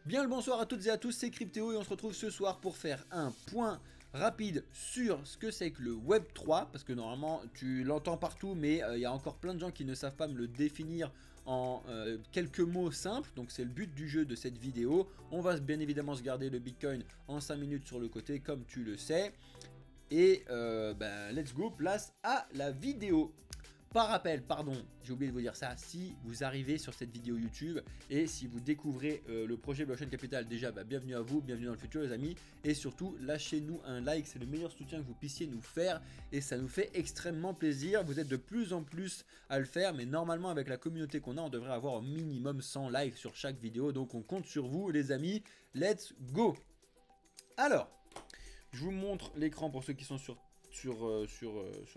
Bien le bonsoir à toutes et à tous, c'est Cryptéo et on se retrouve ce soir pour faire un point rapide sur ce que c'est que le Web 3, parce que normalement tu l'entends partout, mais il y a encore plein de gens qui ne savent pas me le définir en quelques mots simples, donc c'est le but du jeu de cette vidéo. On va bien évidemment se garder le Bitcoin en 5 minutes sur le côté, comme tu le sais. Et let's go, place à la vidéo. Par rappel, pardon, j'ai oublié de vous dire ça, si vous arrivez sur cette vidéo YouTube et si vous découvrez le projet Blockchain Capital, déjà bienvenue à vous, bienvenue dans le futur les amis, et surtout lâchez-nous un like, c'est le meilleur soutien que vous puissiez nous faire et ça nous fait extrêmement plaisir. Vous êtes de plus en plus à le faire, mais normalement avec la communauté qu'on a, on devrait avoir au minimum 100 likes sur chaque vidéo, donc on compte sur vous les amis, let's go. Alors, je vous montre l'écran pour ceux qui sont sur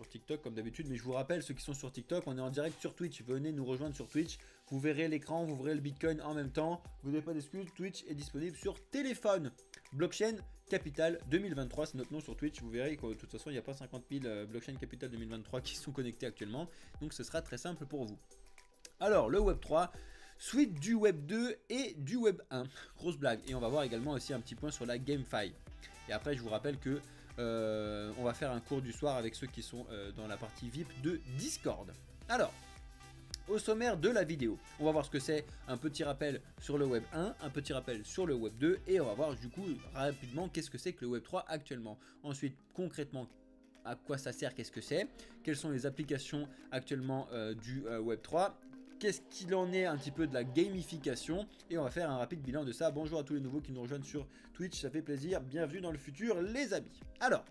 TikTok comme d'habitude, mais je vous rappelle, ceux qui sont sur TikTok, on est en direct sur Twitch, venez nous rejoindre sur Twitch, vous verrez l'écran, vous verrez le Bitcoin en même temps, vous n'avez pas d'excuses, Twitch est disponible sur téléphone. Blockchain Capital 2023, c'est notre nom sur Twitch, vous verrez que de toute façon il n'y a pas 50 000 Blockchain Capital 2023 qui sont connectés actuellement, donc ce sera très simple pour vous. Alors le Web 3, suite du Web 2 et du Web 1, grosse blague, et on va voir également aussi un petit point sur la GameFi. Et après je vous rappelle que on va faire un cours du soir avec ceux qui sont dans la partie VIP de Discord. Alors, au sommaire de la vidéo, on va voir ce que c'est, un petit rappel sur le Web 1, un petit rappel sur le Web 2, et on va voir du coup rapidement qu'est-ce que c'est que le Web 3 actuellement. Ensuite, concrètement, à quoi ça sert, qu'est-ce que c'est, quelles sont les applications actuellement du Web 3, qu'est-ce qu'il en est un petit peu de la gamification, et on va faire un rapide bilan de ça. Bonjour à tous les nouveaux qui nous rejoignent sur Twitch, ça fait plaisir, bienvenue dans le futur les amis. Alors,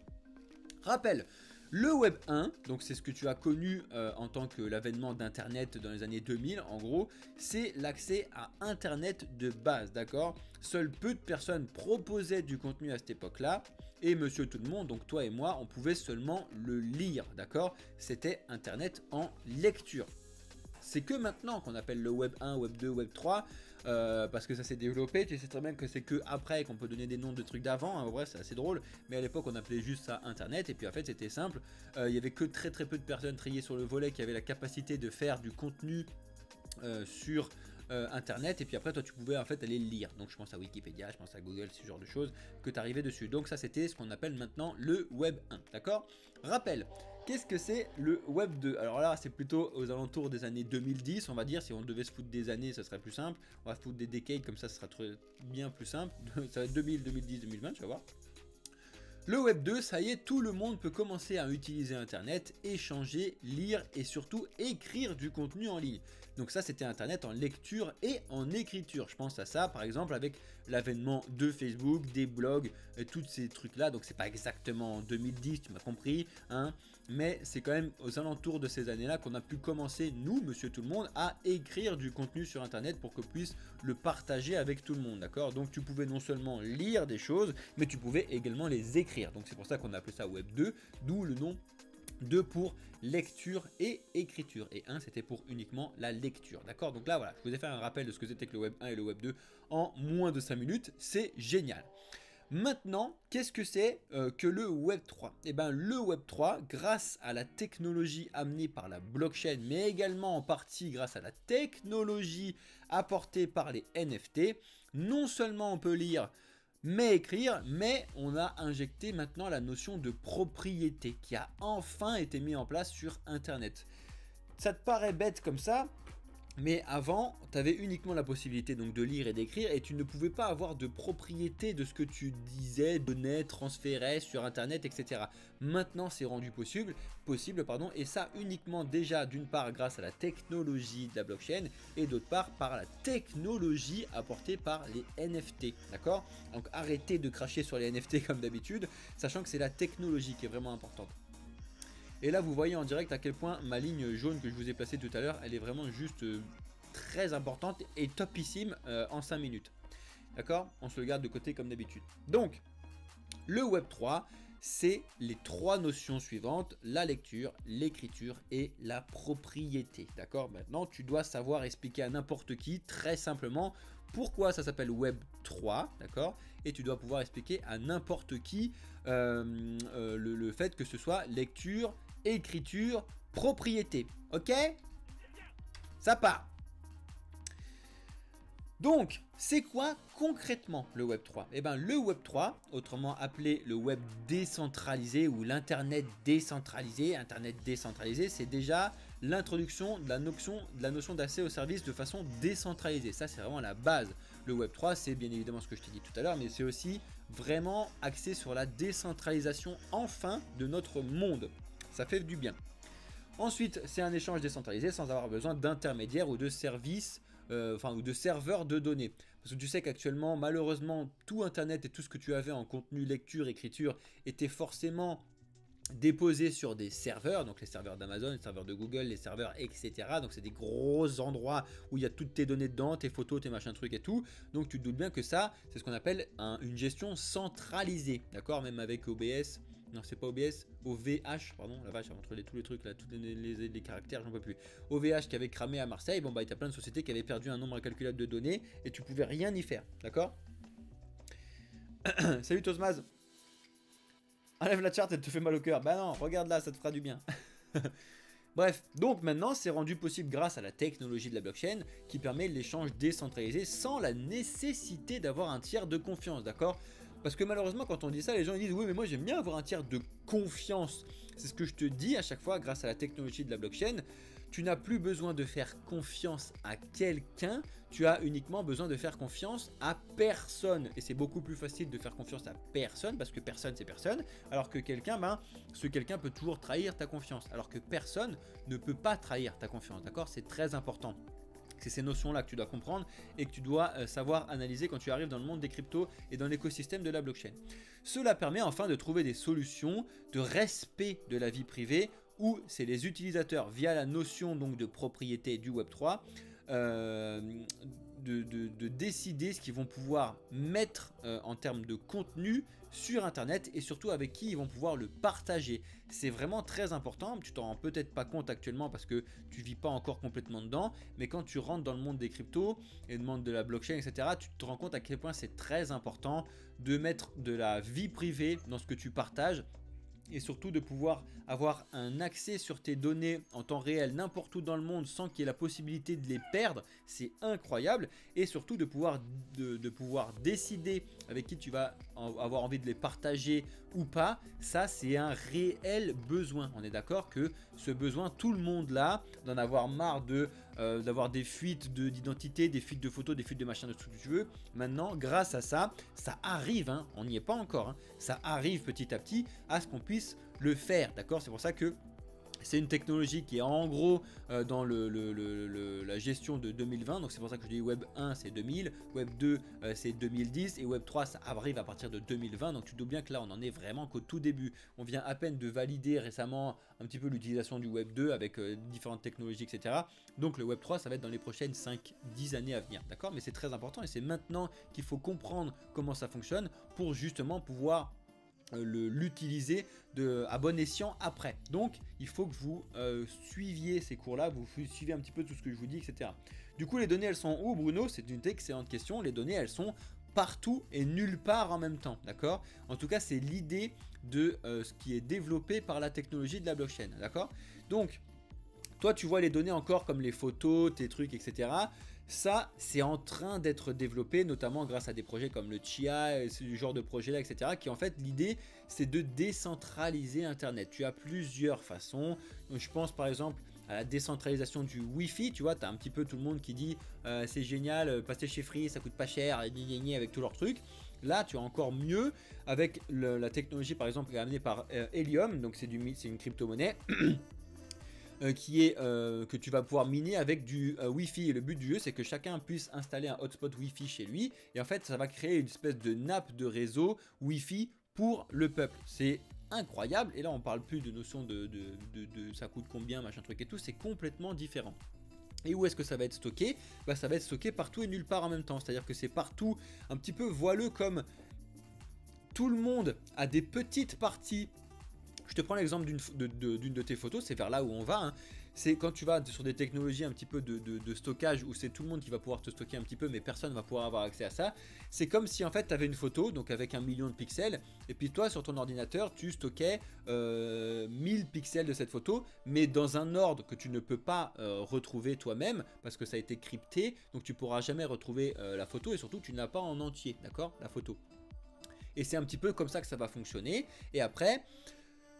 rappel, le Web 1, donc c'est ce que tu as connu en tant que l'avènement d'Internet dans les années 2000, en gros, c'est l'accès à Internet de base, d'accord? Seuls peu de personnes proposaient du contenu à cette époque-là, et monsieur tout le monde, donc toi et moi, on pouvait seulement le lire, d'accord? C'était Internet en lecture. C'est que maintenant qu'on appelle le Web 1, Web 2, Web 3, parce que ça s'est développé. Tu sais très bien que c'est que après qu'on peut donner des noms de trucs d'avant, hein, en vrai c'est assez drôle, mais à l'époque on appelait juste ça Internet, et puis en fait c'était simple, il y avait que très peu de personnes triées sur le volet qui avaient la capacité de faire du contenu sur Internet, et puis après toi tu pouvais en fait aller le lire. Donc je pense à Wikipédia, je pense à Google, ce genre de choses que tu arrivais dessus. Donc ça c'était ce qu'on appelle maintenant le Web 1, d'accord? Rappel, qu'est-ce que c'est le Web 2? Alors là c'est plutôt aux alentours des années 2010 on va dire, si on devait se foutre des années ça serait plus simple, on va se foutre des decades comme ça sera bien plus simple, ça va être 2000, 2010, 2020 tu vas voir. Le Web 2, ça y est, tout le monde peut commencer à utiliser Internet, échanger, lire et surtout écrire du contenu en ligne. Donc ça, c'était Internet en lecture et en écriture. Je pense à ça, par exemple, avec l'avènement de Facebook, des blogs, et tous ces trucs-là. Donc c'est pas exactement en 2010, tu m'as compris, hein, mais c'est quand même aux alentours de ces années-là qu'on a pu commencer, nous, monsieur tout le monde, à écrire du contenu sur Internet pour qu'on puisse le partager avec tout le monde, d'accord? Donc tu pouvais non seulement lire des choses, mais tu pouvais également les écrire. Donc c'est pour ça qu'on a appelé ça Web 2, d'où le nom 2 pour lecture et écriture, et 1 c'était pour uniquement la lecture, d'accord? Donc là voilà, je vous ai fait un rappel de ce que c'était que le Web 1 et le Web 2 en moins de 5 minutes, c'est génial. Maintenant, qu'est-ce que c'est que le Web 3? Eh bien, le Web 3, grâce à la technologie amenée par la blockchain, mais également en partie grâce à la technologie apportée par les NFT, non seulement on peut lire mais écrire, mais on a injecté maintenant la notion de propriété qui a enfin été mise en place sur Internet. Ça te paraît bête comme ça, mais avant, tu avais uniquement la possibilité donc de lire et d'écrire, et tu ne pouvais pas avoir de propriété de ce que tu disais, donnais, transférais sur Internet, etc. Maintenant, c'est rendu possible, et ça uniquement déjà d'une part grâce à la technologie de la blockchain, et d'autre part par la technologie apportée par les NFT, d'accord? Donc arrêtez de cracher sur les NFT comme d'habitude, sachant que c'est la technologie qui est vraiment importante. Et là vous voyez en direct à quel point ma ligne jaune que je vous ai placée tout à l'heure, elle est vraiment juste très importante et topissime en 5 minutes. D'accord? On se le garde de côté comme d'habitude. Donc, le Web 3, c'est les 3 notions suivantes, la lecture, l'écriture et la propriété. D'accord? Maintenant, tu dois savoir expliquer à n'importe qui, très simplement, pourquoi ça s'appelle Web 3, d'accord? Et tu dois pouvoir expliquer à n'importe qui le fait que ce soit lecture, écriture, propriété. Ok? Ça part. Donc, c'est quoi concrètement le Web 3? Eh bien, le Web 3, autrement appelé le Web décentralisé ou l'Internet décentralisé, c'est déjà l'introduction de la notion d'accès aux services de façon décentralisée. Ça, c'est vraiment la base. Le Web 3, c'est bien évidemment ce que je t'ai dit tout à l'heure, mais c'est aussi vraiment axé sur la décentralisation enfin de notre monde. Ça fait du bien. Ensuite, c'est un échange décentralisé sans avoir besoin d'intermédiaires ou de services, ou de serveurs de données. Parce que tu sais qu'actuellement, malheureusement, tout Internet et tout ce que tu avais en contenu lecture, écriture, était forcément déposé sur des serveurs, donc les serveurs d'Amazon, les serveurs de Google, les serveurs etc. Donc c'est des gros endroits où il y a toutes tes données dedans, tes photos, tes machins trucs et tout. Donc tu te doutes bien que ça, c'est ce qu'on appelle une gestion centralisée, d'accord? Même avec OBS. Non, c'est pas OBS, OVH, pardon, la vache, entre tous les trucs là, tous les caractères, j'en peux plus. OVH qui avait cramé à Marseille, bon bah il y a plein de sociétés qui avaient perdu un nombre incalculable de données et tu pouvais rien y faire, d'accord? Salut Tosmaz. Enlève la charte, elle te fait mal au cœur. Bah non, regarde là, ça te fera du bien. Bref, donc maintenant c'est rendu possible grâce à la technologie de la blockchain qui permet l'échange décentralisé sans la nécessité d'avoir un tiers de confiance, d'accord? Parce que malheureusement quand on dit ça, les gens ils disent oui mais moi j'aime bien avoir un tiers de confiance. C'est ce que je te dis à chaque fois grâce à la technologie de la blockchain. Tu n'as plus besoin de faire confiance à quelqu'un, tu as uniquement besoin de faire confiance à personne. Et c'est beaucoup plus facile de faire confiance à personne parce que personne c'est personne. Alors que quelqu'un, ce quelqu'un peut toujours trahir ta confiance. Alors que personne ne peut pas trahir ta confiance, d'accord? C'est très important. C'est ces notions-là que tu dois comprendre et que tu dois savoir analyser quand tu arrives dans le monde des cryptos et dans l'écosystème de la blockchain. Cela permet enfin de trouver des solutions de respect de la vie privée où c'est les utilisateurs via la notion donc de propriété du Web3 de décider ce qu'ils vont pouvoir mettre en termes de contenu sur internet et surtout avec qui ils vont pouvoir le partager. C'est vraiment très important, tu t'en rends peut-être pas compte actuellement parce que tu vis pas encore complètement dedans, mais quand tu rentres dans le monde des cryptos et le monde de la blockchain etc, tu te rends compte à quel point c'est très important de mettre de la vie privée dans ce que tu partages et surtout de pouvoir avoir un accès sur tes données en temps réel n'importe où dans le monde sans qu'il y ait la possibilité de les perdre, c'est incroyable. Et surtout de pouvoir décider avec qui tu vas avoir envie de les partager ou pas, ça c'est un réel besoin. On est d'accord que ce besoin, tout le monde l'a, d'en avoir marre d'avoir des fuites d'identité, des fuites de photos, des fuites de machin, de tout ce que tu veux. Maintenant, grâce à ça, ça arrive, hein, on n'y est pas encore, hein, ça arrive petit à petit à ce qu'on puisse le faire, d'accord? C'est pour ça que c'est une technologie qui est en gros dans la gestion de 2020, donc c'est pour ça que je dis Web 1 c'est 2000, Web 2 c'est 2010 et Web 3 ça arrive à partir de 2020, donc tu te doutes bien que là on en est vraiment qu'au tout début. On vient à peine de valider récemment un petit peu l'utilisation du Web 2 avec différentes technologies etc. Donc le Web 3 ça va être dans les prochaines 5-10 années à venir, d'accord? Mais c'est très important et c'est maintenant qu'il faut comprendre comment ça fonctionne pour justement pouvoir l'utiliser à bon escient après. Donc il faut que vous suiviez ces cours là, vous suivez un petit peu tout ce que je vous dis etc. Du coup les données elles sont où Bruno? C'est une excellente question. Les données elles sont partout et nulle part en même temps, d'accord? En tout cas c'est l'idée de ce qui est développé par la technologie de la blockchain, d'accord? Donc toi tu vois les données encore comme les photos, tes trucs etc. Ça, c'est en train d'être développé, notamment grâce à des projets comme le Chia, ce genre de projet là, etc. Qui en fait, l'idée, c'est de décentraliser Internet. Tu as plusieurs façons. Donc, je pense par exemple à la décentralisation du Wi-Fi. Tu vois, tu as un petit peu tout le monde qui dit c'est génial, passer chez Free, ça coûte pas cher, avec tous leurs trucs. Là, tu as encore mieux avec la technologie par exemple amenée par Helium. Donc, c'est une crypto-monnaie. Que tu vas pouvoir miner avec du Wi-Fi. Et le but du jeu, c'est que chacun puisse installer un hotspot Wi-Fi chez lui. Et en fait, ça va créer une espèce de nappe de réseau Wi-Fi pour le peuple. C'est incroyable. Et là, on parle plus de notion de ça coûte combien, machin truc et tout. C'est complètement différent. Et où est-ce que ça va être stocké? Bah, ça va être stocké partout et nulle part en même temps. C'est-à-dire que c'est partout un petit peu voileux comme tout le monde a des petites parties. Je te prends l'exemple d'une de tes photos, c'est vers là où on va. Hein. c'est quand tu vas sur des technologies un petit peu de stockage où c'est tout le monde qui va pouvoir te stocker un petit peu, mais personne va pouvoir avoir accès à ça. C'est comme si en fait tu avais une photo, donc avec 1 million de pixels, et puis toi sur ton ordinateur tu stockais 1000 pixels de cette photo, mais dans un ordre que tu ne peux pas retrouver toi-même, parce que ça a été crypté, donc tu pourras jamais retrouver la photo, et surtout tu ne l'as pas en entier, d'accord, la photo. Et c'est un petit peu comme ça que ça va fonctionner. Et après,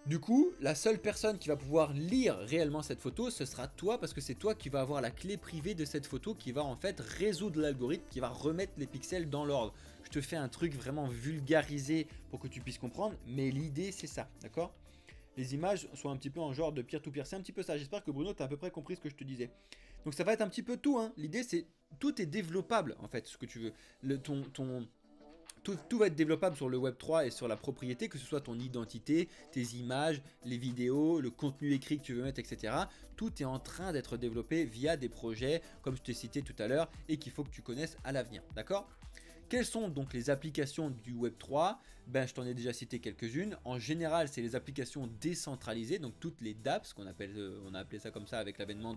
du coup, la seule personne qui va pouvoir lire réellement cette photo, ce sera toi, parce que c'est toi qui vas avoir la clé privée de cette photo qui va en fait résoudre l'algorithme, qui va remettre les pixels dans l'ordre. Je te fais un truc vraiment vulgarisé pour que tu puisses comprendre, mais l'idée c'est ça, d'accord? Les images sont un petit peu en genre de peer-to-peer, c'est un petit peu ça. J'espère que Bruno, tu as à peu près compris ce que je te disais. Donc ça va être un petit peu tout, hein. L'idée c'est, tout est développable en fait, ce que tu veux. Tout va être développable sur le Web3 et sur la propriété, que ce soit ton identité, tes images, les vidéos, le contenu écrit que tu veux mettre, etc. Tout est en train d'être développé via des projets, comme je t'ai cité tout à l'heure, et qu'il faut que tu connaisses à l'avenir, d'accord ? Quelles sont donc les applications du Web3 ? Ben, je t'en ai déjà cité quelques-unes. En général, c'est les applications décentralisées, donc toutes les dApps, on a appelé ça comme ça avec l'avènement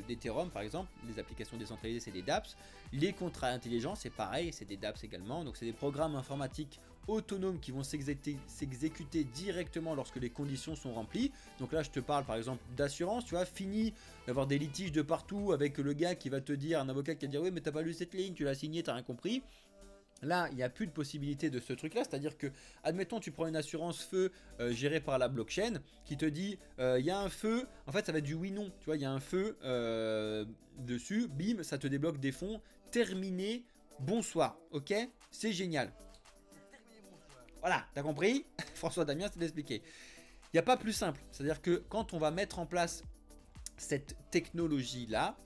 d'Ethereum par exemple. Les applications décentralisées, c'est des dApps. Les contrats intelligents, c'est pareil, c'est des dApps également. Donc c'est des programmes informatiques autonomes qui vont s'exécuter directement lorsque les conditions sont remplies. Donc là, je te parle par exemple d'assurance, tu vois, fini d'avoir des litiges de partout avec le gars qui va te dire, un avocat qui va te dire oui mais t'as pas lu cette ligne, tu l'as signé, t'as rien compris. Là, il n'y a plus de possibilité de ce truc-là, c'est-à-dire que, admettons, tu prends une assurance feu gérée par la blockchain qui te dit, il y a un feu, en fait, ça va être du oui-non, tu vois, il y a un feu dessus, bim, ça te débloque des fonds, terminé, bonsoir, ok? C'est génial. Voilà, t'as compris? François Damien s'est expliqué. Il n'y a pas plus simple, c'est-à-dire que quand on va mettre en place cette technologie-là,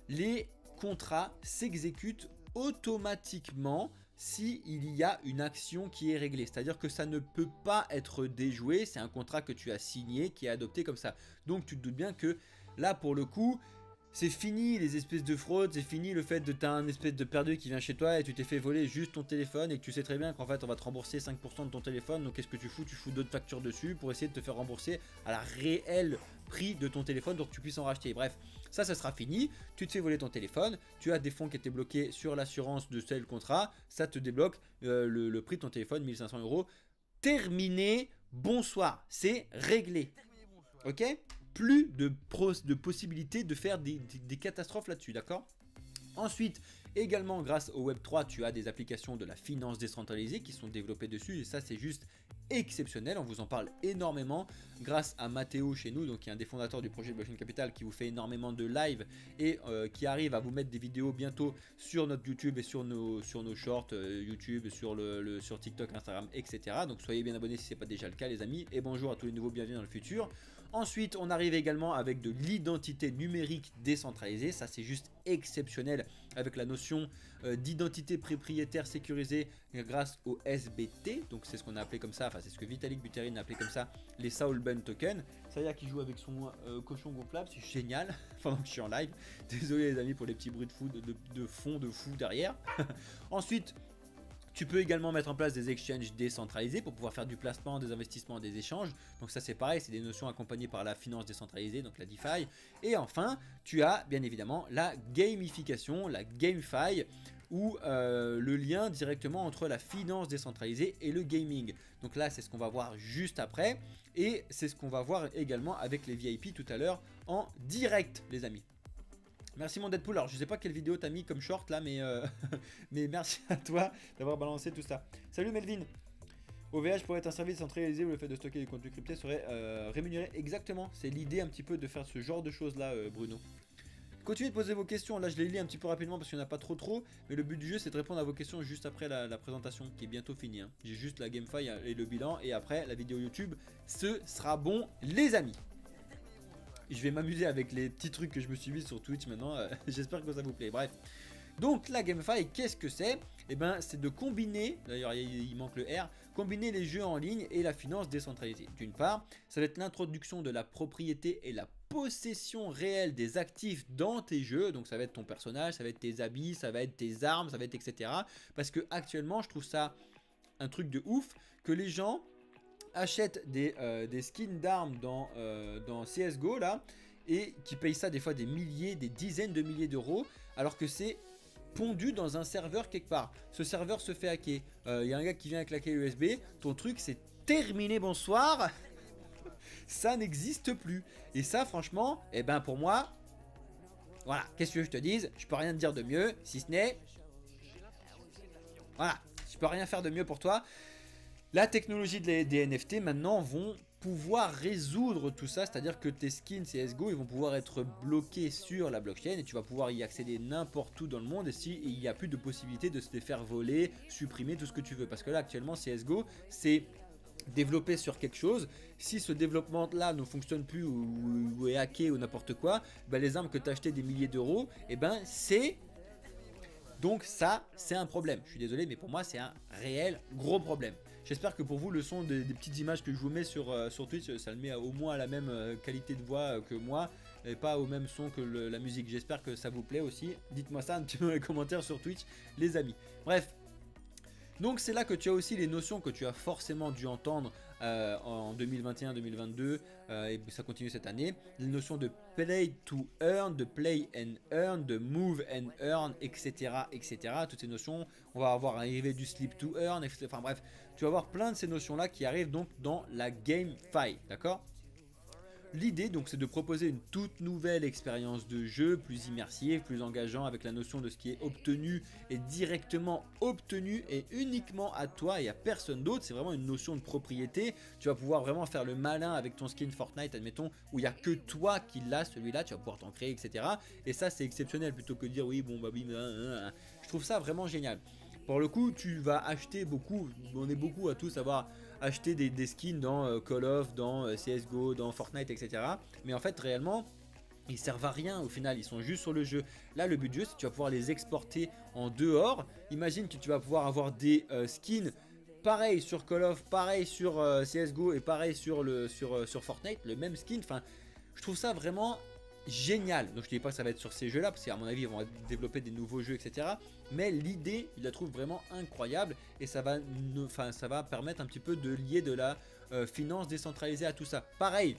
les contrats s'exécutent automatiquement si il y a une action qui est réglée. C'est-à-dire que ça ne peut pas être déjoué, c'est un contrat que tu as signé, qui est adopté comme ça. Donc tu te doutes bien que là pour le coup, c'est fini les espèces de fraudes, c'est fini le fait de t'as un espèce de perdu qui vient chez toi et tu t'es fait voler juste ton téléphone et que tu sais très bien qu'en fait on va te rembourser 5% de ton téléphone. Donc qu'est-ce que tu fous? Tu fous d'autres factures dessus pour essayer de te faire rembourser à la réelle prix de ton téléphone donc tu puisses en racheter. Bref, ça sera fini, tu te fais voler ton téléphone, tu as des fonds qui étaient bloqués sur l'assurance de tel contrat, ça te débloque le prix de ton téléphone, 1500 €. Terminé, bonsoir, c'est réglé. Ok? Plus de possibilités de faire des catastrophes là-dessus, d'accord? Ensuite, également grâce au Web3, tu as des applications de la finance décentralisée qui sont développées dessus et ça c'est juste exceptionnel, on vous en parle énormément grâce à Mathéo chez nous, donc qui est un des fondateurs du projet Blockchain Capital qui vous fait énormément de live et qui arrive à vous mettre des vidéos bientôt sur notre YouTube et sur nos shorts YouTube, sur TikTok, Instagram, etc. Donc soyez bien abonnés si ce n'est pas déjà le cas les amis et bonjour à tous les nouveaux, bienvenue dans le futur. Ensuite, on arrive également avec de l'identité numérique décentralisée. Ça, c'est juste exceptionnel avec la notion d'identité propriétaire sécurisée grâce au SBT. Donc, c'est ce qu'on a appelé comme ça. Enfin, c'est ce que Vitalik Buterin a appelé comme ça les Soulbund tokens. Ça y est, qui joue avec son cochon gonflable. C'est génial pendant que je suis en live. Désolé, les amis, pour les petits bruits de fond de fou derrière. Ensuite, tu peux également mettre en place des exchanges décentralisés pour pouvoir faire du placement, des investissements, des échanges. Donc ça c'est pareil, c'est des notions accompagnées par la finance décentralisée, donc la DeFi. Et enfin, tu as bien évidemment la gamification, la GameFi, ou le lien directement entre la finance décentralisée et le gaming. Donc là c'est ce qu'on va voir juste après. Et c'est ce qu'on va voir également avec les VIP tout à l'heure en direct les amis. Merci mon Deadpool, alors je sais pas quelle vidéo t'as mis comme short là mais, mais merci à toi d'avoir balancé tout ça. Salut Melvin. OVH pourrait être un service centralisé où le fait de stocker du contenu crypté serait rémunéré. Exactement, c'est l'idée un petit peu de faire ce genre de choses là Bruno. Continuez de poser vos questions, là je les lis un petit peu rapidement parce qu'il n'y en a pas trop, mais le but du jeu c'est de répondre à vos questions juste après la présentation qui est bientôt finie. Hein. J'ai juste la GameFi et le bilan et après la vidéo YouTube, ce sera bon les amis. Je vais m'amuser avec les petits trucs que je me suis mis sur Twitch maintenant, j'espère que ça vous plaît. Bref, donc la GameFi, qu'est-ce que c'est? Eh ben, c'est de combiner, d'ailleurs il manque le R, combiner les jeux en ligne et la finance décentralisée. D'une part, ça va être l'introduction de la propriété et la possession réelle des actifs dans tes jeux. Donc ça va être ton personnage, ça va être tes habits, ça va être tes armes, ça va être etc. Parce que actuellement, je trouve ça un truc de ouf que les gens achètent des skins d'armes dans CSGO là et qui payent ça des fois des milliers, des dizaines de milliers d'euros, alors que c'est pondu dans un serveur quelque part. Ce serveur se fait hacker. Il y a un gars qui vient avec la clé USB, ton truc c'est terminé, bonsoir. Ça n'existe plus. Et ça, franchement, eh ben pour moi, voilà, qu'est-ce que je te dise? Je peux rien te dire de mieux, si ce n'est... Voilà, je peux rien faire de mieux pour toi. La technologie des NFT maintenant vont pouvoir résoudre tout ça, c'est-à-dire que tes skins CSGO ils vont pouvoir être bloqués sur la blockchain et tu vas pouvoir y accéder n'importe où dans le monde, et s'il n'y a plus de possibilité de se les faire voler, supprimer, tout ce que tu veux. Parce que là actuellement CSGO c'est développer sur quelque chose, si ce développement là ne fonctionne plus ou est hacké ou n'importe quoi, ben les armes que tu as achetées des milliers d'euros, et ben c'est... Donc ça, c'est un problème. Je suis désolé, mais pour moi, c'est un réel gros problème. J'espère que pour vous, le son des petites images que je vous mets sur Twitch, ça le met au moins à la même qualité de voix que moi, et pas au même son que la musique. J'espère que ça vous plaît aussi. Dites-moi ça un petit peu dans les commentaires sur Twitch, les amis. Bref. Donc c'est là que tu as aussi les notions que tu as forcément dû entendre en 2021-2022 et ça continue cette année. Les notions de play to earn, de play and earn, de move and earn, etc. etc. Toutes ces notions, on va avoir arrivé du sleep to earn, etc. Enfin bref, tu vas avoir plein de ces notions là qui arrivent donc dans la GameFi, d'accord? L'idée donc c'est de proposer une toute nouvelle expérience de jeu, plus immersive, plus engageante, avec la notion de ce qui est obtenu et directement obtenu et uniquement à toi et à personne d'autre. C'est vraiment une notion de propriété. Tu vas pouvoir vraiment faire le malin avec ton skin Fortnite, admettons, où il n'y a que toi qui l'as, celui-là, tu vas pouvoir t'en créer, etc. Et ça c'est exceptionnel plutôt que de dire oui bon bah oui, je trouve ça vraiment génial. Pour le coup, tu vas acheter beaucoup, on est beaucoup à tous avoir acheté des skins dans Call of, dans CSGO, dans Fortnite, etc. Mais en fait, réellement, ils servent à rien au final, ils sont juste sur le jeu. Là, le but du jeu, c'est que tu vas pouvoir les exporter en dehors. Imagine que tu vas pouvoir avoir des skins pareil sur Call of, pareil sur CSGO et pareil sur Fortnite, le même skin. Enfin, je trouve ça vraiment génial. Donc je ne dis pas que ça va être sur ces jeux là parce qu'à mon avis ils vont développer des nouveaux jeux, etc. Mais l'idée, je la trouve vraiment incroyable et ça va permettre un petit peu de lier de la finance décentralisée à tout ça. Pareil,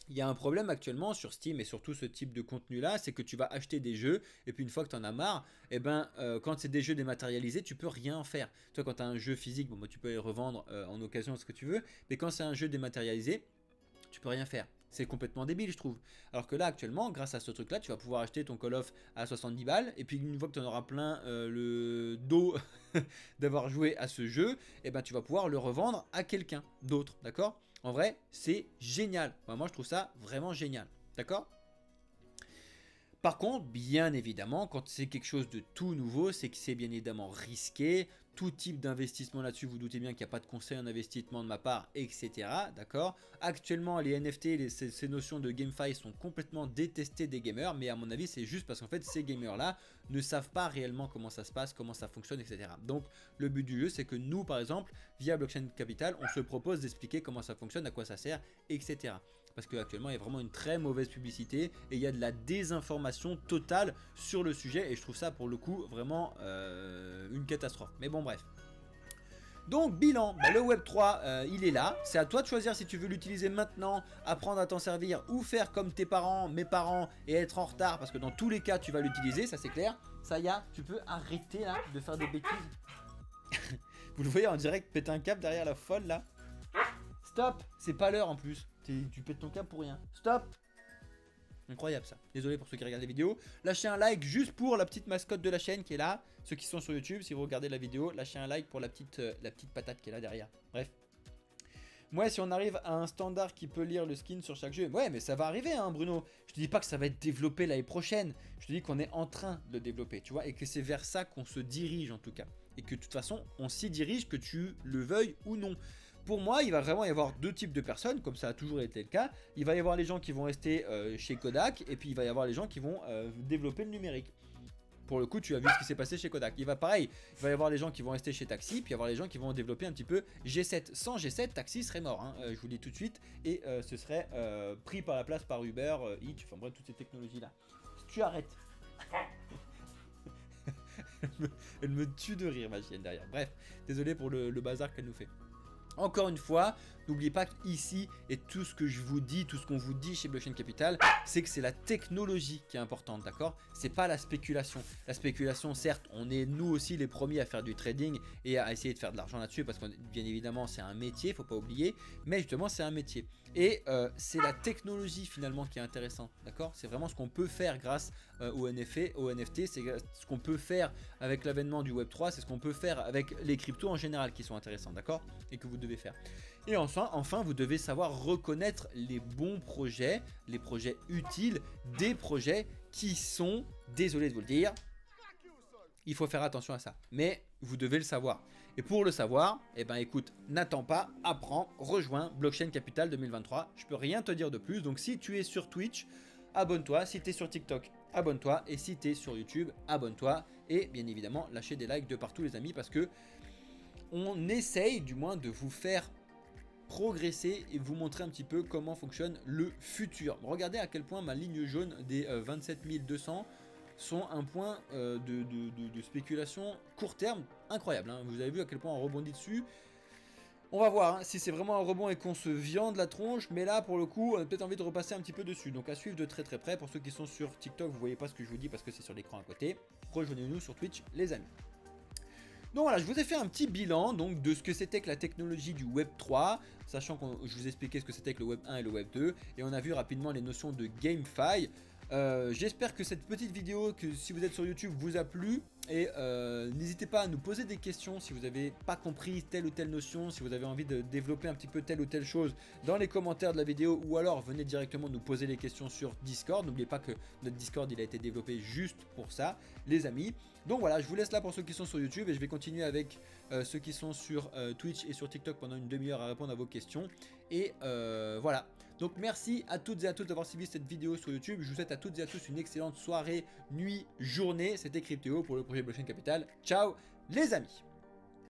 il y a un problème actuellement sur Steam et sur tout ce type de contenu là, c'est que tu vas acheter des jeux et puis une fois que tu en as marre, et ben quand c'est des jeux dématérialisés, tu peux rien faire. Toi quand tu as un jeu physique, bon, bah, tu peux les revendre en occasion, ce que tu veux, mais quand c'est un jeu dématérialisé, tu peux rien faire. C'est complètement débile, je trouve. Alors que là, actuellement, grâce à ce truc-là, tu vas pouvoir acheter ton Call of à 70 balles. Et puis, une fois que tu en auras plein le dos d'avoir joué à ce jeu, et ben, tu vas pouvoir le revendre à quelqu'un d'autre. D'accord? En vrai, c'est génial. Enfin, moi, je trouve ça vraiment génial. D'accord? Par contre, bien évidemment, quand c'est quelque chose de tout nouveau, c'est que c'est bien évidemment risqué. Tout type d'investissement là-dessus, vous doutez bien qu'il n'y a pas de conseil en investissement de ma part, etc. D'accord? Actuellement, les NFT, ces notions de GameFi sont complètement détestées des gamers, mais à mon avis, c'est juste parce qu'en fait, ces gamers-là ne savent pas réellement comment ça se passe, comment ça fonctionne, etc. Donc, le but du jeu, c'est que nous, par exemple, via Blockchain Capital, on se propose d'expliquer comment ça fonctionne, à quoi ça sert, etc. Parce qu'actuellement, il y a vraiment une très mauvaise publicité et il y a de la désinformation totale sur le sujet. Et je trouve ça, pour le coup, vraiment une catastrophe. Mais bon, bref. Donc, bilan, bah, le Web3, il est là. C'est à toi de choisir si tu veux l'utiliser maintenant, apprendre à t'en servir ou faire comme tes parents, mes parents, et être en retard. Parce que dans tous les cas, tu vas l'utiliser, ça c'est clair. Ça y est, tu peux arrêter là de faire des bêtises. Vous le voyez en direct péter un câble derrière la folle là. Stop, c'est pas l'heure en plus. Tu pètes ton câble pour rien. Stop. Incroyable ça. Désolé pour ceux qui regardent les vidéos. Lâchez un like juste pour la petite mascotte de la chaîne qui est là. Ceux qui sont sur YouTube, si vous regardez la vidéo, lâchez un like pour la petite patate qui est là derrière. Bref. Moi, si on arrive à un standard qui peut lire le skin sur chaque jeu, ouais, mais ça va arriver, hein, Bruno. Je te dis pas que ça va être développé l'année prochaine. Je te dis qu'on est en train de le développer, tu vois, et que c'est vers ça qu'on se dirige en tout cas. Et que de toute façon, on s'y dirige, que tu le veuilles ou non. Pour moi, il va vraiment y avoir deux types de personnes, comme ça a toujours été le cas. Il va y avoir les gens qui vont rester chez Kodak, et puis il va y avoir les gens qui vont développer le numérique. Pour le coup, tu as vu ce qui s'est passé chez Kodak. Il va pareil, il va y avoir les gens qui vont rester chez Taxi, puis il va y avoir les gens qui vont développer un petit peu G7. Sans G7, Taxi serait mort, hein, je vous le dis tout de suite, et ce serait pris par la place par Uber, Eats, enfin bref, toutes ces technologies-là. Si tu arrêtes. Elle me tue de rire, ma chienne, derrière. Bref, désolé pour le bazar qu'elle nous fait. Encore une fois, n'oubliez pas qu'ici, et tout ce que je vous dis, tout ce qu'on vous dit chez Blockchain Capital, c'est que c'est la technologie qui est importante, d'accord? C'est pas la spéculation. La spéculation, certes, on est nous aussi les premiers à faire du trading et à essayer de faire de l'argent là-dessus, parce que bien évidemment, c'est un métier, faut pas oublier, mais justement, c'est un métier. Et c'est la technologie finalement qui est intéressante, d'accord? C'est vraiment ce qu'on peut faire grâce aux NFT, c'est ce qu'on peut faire avec l'avènement du Web3, c'est ce qu'on peut faire avec les cryptos en général qui sont intéressants, d'accord? Et que vous devez faire. Et enfin, vous devez savoir reconnaître les bons projets, les projets utiles, des projets qui sont, désolé de vous le dire, il faut faire attention à ça. Mais vous devez le savoir. Et pour le savoir, eh ben écoute, n'attends pas, apprends, rejoins Blockchain Capital 2023. Je peux rien te dire de plus. Donc si tu es sur Twitch, abonne-toi. Si tu es sur TikTok, abonne-toi. Et si tu es sur YouTube, abonne-toi. Et bien évidemment, lâchez des likes de partout les amis, parce que on essaye du moins de vous faire progresser et vous montrer un petit peu comment fonctionne le futur. Regardez à quel point ma ligne jaune des 27 200 sont un point de spéculation court terme incroyable. Hein. Vous avez vu à quel point on rebondit dessus. On va voir hein, si c'est vraiment un rebond et qu'on se viande la tronche, mais là pour le coup on a peut-être envie de repasser un petit peu dessus. Donc à suivre de très très près. Pour ceux qui sont sur TikTok, vous voyez pas ce que je vous dis parce que c'est sur l'écran à côté. Rejoignez-nous sur Twitch les amis. Donc voilà, je vous ai fait un petit bilan donc, de ce que c'était que la technologie du Web 3, sachant que je vous ai expliqué ce que c'était que le Web 1 et le Web 2, et on a vu rapidement les notions de GameFi. J'espère que cette petite vidéo, que si vous êtes sur YouTube, vous a plu. Et n'hésitez pas à nous poser des questions si vous n'avez pas compris telle ou telle notion, si vous avez envie de développer un petit peu telle ou telle chose dans les commentaires de la vidéo, ou alors venez directement nous poser les questions sur Discord. N'oubliez pas que notre Discord il a été développé juste pour ça les amis. Donc voilà, je vous laisse là pour ceux qui sont sur YouTube et je vais continuer avec ceux qui sont sur Twitch et sur TikTok pendant une demi-heure à répondre à vos questions. Et voilà. Donc merci à toutes et à tous d'avoir suivi cette vidéo sur YouTube. Je vous souhaite à toutes et à tous une excellente soirée, nuit, journée. C'était Cryptéo pour le projet Blockchain Capital. Ciao les amis.